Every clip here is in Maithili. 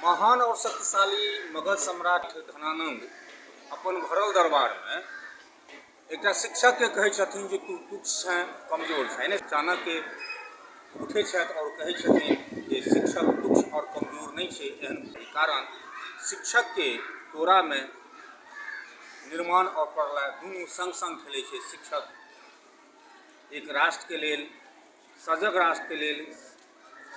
महान और शक्तिशाली मगध सम्राट धनानंद अपन भरल दरबार में एक शिक्षक के कहे छथिन जे तू तुच्छ छै, कमजोर छै। चाणक्य उठे और कहे छथिन जे शिक्षक तुच्छ और कमजोर नहीं छै। एहन कारण शिक्षक के तोरा में निर्माण और प्रलय दुनू संग संग खेले छै। शिक्षक एक राष्ट्र के लेल, सजग राष्ट्र के लेल,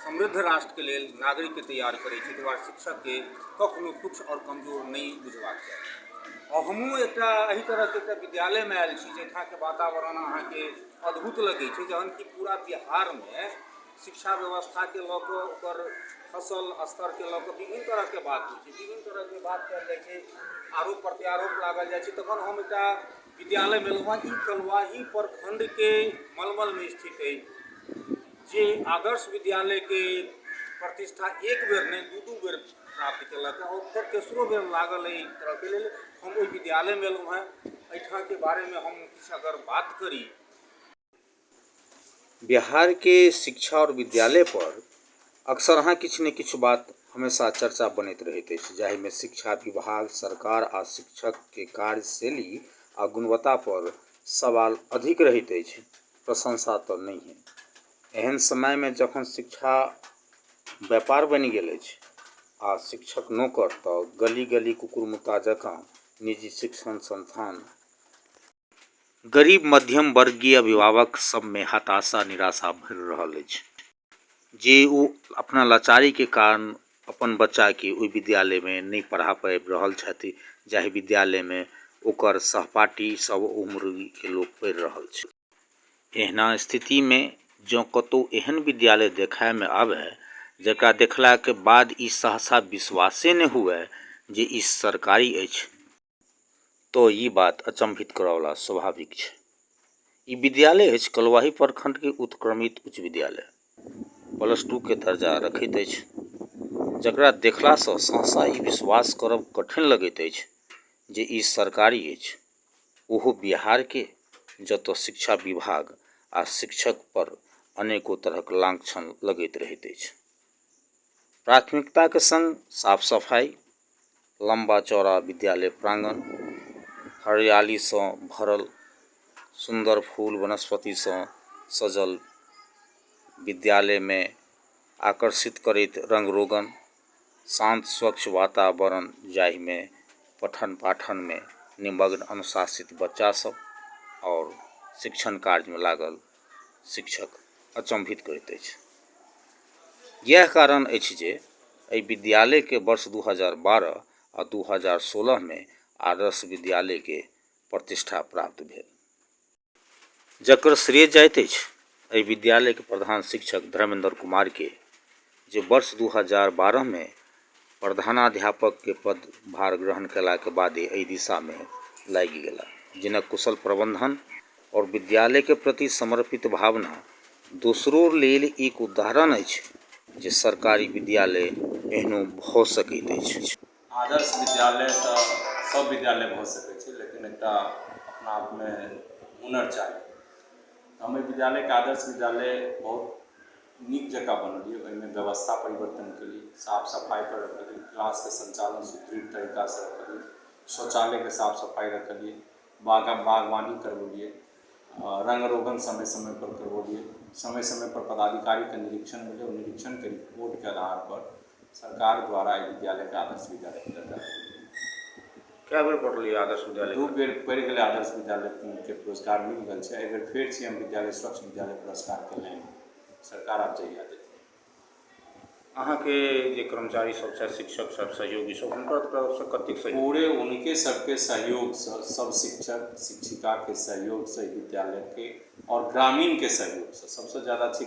समृद्ध राष्ट्र के लेल नागरिक के तैयार करे छै। दुआरे शिक्षक के कखनो तुच्छ और कमजोर नहीं बुझबाक चाही। और हमहूँ एक तरह के विद्यालय में आयल छी जहाँ के वातावरण अहाँ के अद्भुत लगे छै। जहन कि पूरा बिहार में शिक्षा व्यवस्था के लकर फसल स्तर के लकर विभिन्न तरह के बात हो, विभिन्न तरह के बात कल जाए, आरोप प्रत्यारोप लागल जाए। तखन हम एक विद्यालय में एलहुँ ई कलुआही प्रखंड के मलमल में स्थित है, जे आदर्श विद्यालय के प्रतिष्ठा एक बेर नहीं दू बेर प्राप्त कलक और फिर तेसरो बेर लागल है। तरह के लिए हम ओहि विद्यालय में एलहुँ हैं। एहिठाम के बारे में हम किछु अगर बात करी, बिहार के शिक्षा और विद्यालय पर अक्सर अहाँ किछु ने किछु बात हमेशा चर्चा बनैत रहैत अछि, जाहि में शिक्षा विभाग, सरकार आ शिक्षक के कार्यशैली आ गुणवत्ता पर सवाल अधिक रहैत अछि, प्रशंसा तो नहीं है। एहन समय में जखन शिक्षा व्यापार बनि गेल अछि आ शिक्षक नौकर तो गली गली कुकुर मुत्ता जकाँ निजी शिक्षण संस्थान गरीब मध्यम वर्गीय अभिभावक सब में हताशा निराशा भर रहल अछि, जे ओ अपना लाचारी के कारण अपन बच्चा के ओहि विद्यालय में नहीं पढ़ा पाबि रहल छथि जाहि विद्यालय में ओकर सहपाठी सब उम्र के लोग पढ़ि रहल छै। एहना स्थिति में जो कतौ एहन विद्यालय देखाय में आवे जकरा देखला के बाद ई सहसा विश्वासे नहीं हुए जे ई सरकारी अछि, तो ये बात अचंभित करवला स्वाभाविक है। ई विद्यालय अछि कलुआही प्रखंड के उत्क्रमित उच्च विद्यालय, +2 के दर्जा रखैत अछि, जकरा देखला से सहसा ई विश्वास करब कठिन लगैत अछि जे ई सरकारी अछि, ओहो बिहार के, जतऽ शिक्षा विभाग आ शिक्षक पर अनेको तरहक लांछन लगैत रहैत अछि। प्राथमिकता के संग साफ सफाई, लंबा चौड़ा विद्यालय प्रांगण, हरियाली से भरल, सुंदर फूल वनस्पति से सजल विद्यालय में आकर्षित करैत रंग रोगन, शांत स्वच्छ वातावरण जाहि में पठन पाठन में निमग्न अनुशासित बच्चा सब और शिक्षण कार्य में लागल शिक्षक अचंभित करैत अछि। यह कारण अछि जे एहि विद्यालय के वर्ष 2012 आ 2016 में आदर्श विद्यालय के प्रतिष्ठा प्राप्त भेल, जकर श्रेय जाइत अछि एहि विद्यालय के प्रधान शिक्षक धर्मेंद्र कुमार के, जे वर्ष 2012 में प्रधानाध्यापक के पद भार ग्रहण कला के बादे एहि दिशा में लागि गेला, जिनक कुशल प्रबंधन और विद्यालय के प्रति समर्पित भावना दोसरो लेल एक उदाहरण अछि जे सरकारी विद्यालय एहनो भ सकैत अछि। आदर्श विद्यालय तो सब विद्यालय भ सकै छै, लेकिन एकटा अपना आप में हुनर चाहिए। हम विद्यालय के आदर्श विद्यालय बहुत नीक जगह बनलिए, ओहिमे व्यवस्था परिवर्तन के लिए, साफ सफाई पर रखलिए, क्लास के संचालन सुदृढ़ तरीका से रखलिए, शौचालय के साफ सफाई रखलिए, बागवानी करवलिए, रंग रोगन समय समय पर करवलिए, समय समय पर पदाधिकारी का निरीक्षण मिले और निरीक्षण के रिपोर्ट के आधार पर सरकार द्वारा विद्यालय के आदर्श विद्यालय के दर्जा क्या बेर पढ़लिए आदर्श विद्यालय? 2 बेर पढ़ि गेलै आदर्श विद्यालय के पुरस्कार मिल गल छै। एहि बेर फेर सी एम विद्यालय स्वच्छ विद्यालय पुरस्कार के लेल सरकार आब जहिया देतै। अहाँ के जे कर्मचारी सब छै, शिक्षक सब, सहयोगी सब, हुनकर तरफ से कतेक सहयोग? पूरे उनके सबके सहयोग से, सब शिक्षक शिक्षिका के सहयोग से विद्यालय के और ग्रामीण के सहयोग से, सबसे ज़्यादा छै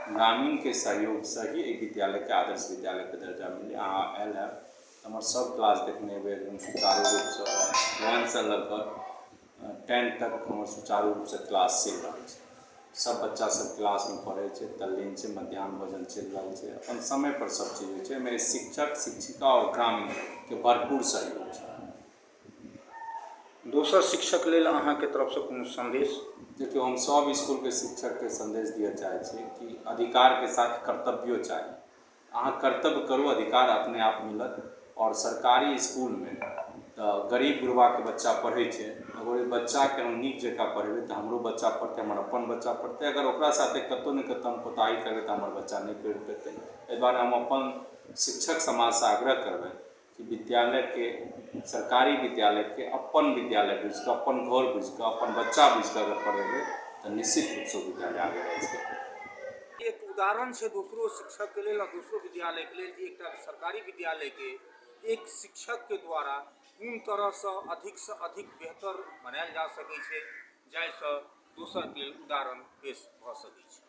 ग्रामीण के सहयोग से ही एक विद्यालय के आदर्श विद्यालय के दर्जा मिले। अहाँ आयल है हमर सब क्लास देखने हेबै एकदम सुचारू रूप से 1 से लगभग 10 तक हमर सुचारू रूप से क्लास चलि रहल छै। सब बच्चा सब क्लास में पढ़े छै, तल्लीन छै, मध्याह्न भोजन चलि रहल छै, अपन समय पर सब चीज होइ छै। मेरे शिक्षक शिक्षिका और ग्रामीण के भरपूर सहयोग छै। दोसर शिक्षक लेल अहाँ के तरफ से कोनो संदेश? देखियो, हम सब स्कूल के शिक्षक के संदेश दिए चाहे छी कि अधिकार के साथ कर्तव्यो चाहिए। अहाँ कर्तव्य करू, अधिकार अपने आप मिलत। और सरकारी स्कूल में तो गरीब गुरबा के बच्चा पढ़े छे, अगर ओहि बच्चा के हम नीक जकाँ पढ़ेबै तो हमरो बच्चा पढ़ते, हमर अपन बच्चा पढ़ते। अगर ओकरा साथे कतौ ने कतौ हम कोताही करबै तो हमर बच्चा नहीं पढ़ि पेतै। एहि दुआरे हम अपन शिक्षक समाज से आग्रह करबै कि विद्यालय के, सरकारी विद्यालय के अपन विद्यालय बुझि कऽ, अपन घर बुझि कऽ, अपन बच्चा बुझि कऽ अगर पढ़ेबै तो निश्चित रूप से विद्यालय आगे बढ़ि सकते। एक उदाहरण छै दोसरो शिक्षक के लेल, दोसरो विद्यालय के लेल, एक सरकारी विद्यालय के एक शिक्षक के द्वारा कोन तरह से अधिक बेहतर बनायल जा सकै छै, जाहिसँ दोसर के लेल उदाहरण पेश भऽ सकै छै।